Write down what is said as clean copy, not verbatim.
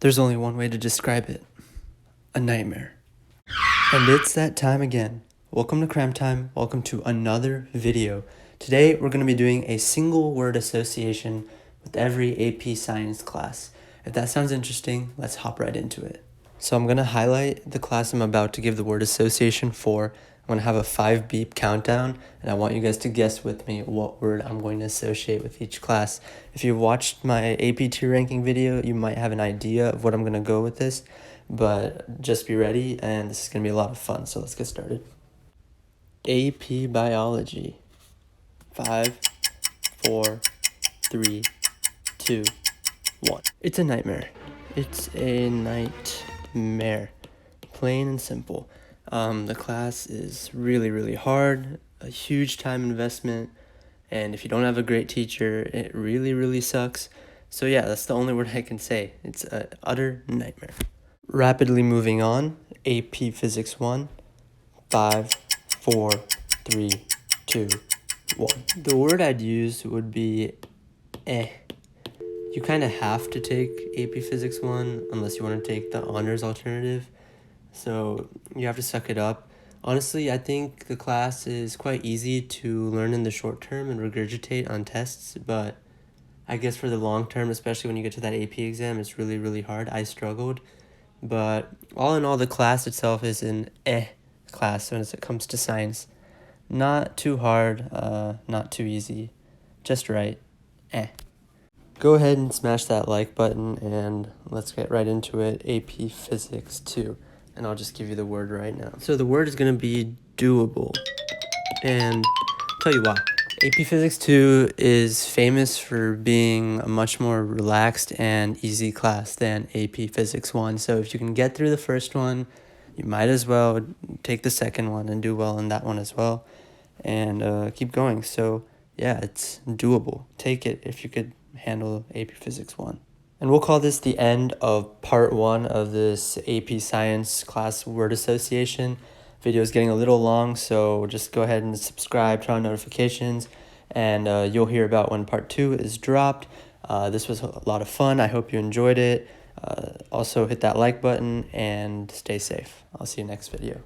There's only one way to describe it. A nightmare. And it's that time again. Welcome to CramTime. Welcome to another video. Today we're going to be doing a single word association with every AP Science class. If that sounds interesting, let's hop right into it. So I'm going to highlight the class I'm about to give the word association for. I'm going to have a 5 beep countdown, and I want you guys to guess with me what word I'm going to associate with each class. If you watched my AP tier ranking video, you might have an idea of what I'm going to go with this, but just be ready, and this is going to be a lot of fun, so let's get started. AP Biology. 5, 4, 3, 2, 1. It's a nightmare. It's a nightmare. Plain and simple. The class is really hard, a huge time investment, and if you don't have a great teacher, it really sucks. So yeah, that's the only word I can say. It's an utter nightmare. Rapidly moving on, AP Physics 1, 5, 4, 3, 2, 1. The word I'd use would be eh. You kind of have to take AP Physics 1 unless you want to take the honors alternative. So you have to suck it up. Honestly, I think the class is quite easy to learn in the short term and regurgitate on tests, but I guess for the long term, especially when you get to that AP exam, it's really hard. I struggled, but all in all, the class itself is an class when it comes to science. Not too hard, not too easy, just right. Go ahead and smash that like button, and let's get right into it. AP Physics 2. And I'll just give you the word right now. So the word is going to be doable. And I'll tell you why. AP Physics 2 is famous for being a much more relaxed and easy class than AP Physics 1. So if you can get through the first one, you might as well take the second one and do well in that one as well. And keep going. So yeah, it's doable. Take it if you could handle AP Physics 1. And we'll call this the end of part 1 of this AP Science class word association. Video is getting a little long, so just go ahead and subscribe, turn on notifications, and you'll hear about when part 2 is dropped. This was a lot of fun. I hope you enjoyed it. Also hit that like button and stay safe. I'll see you next video.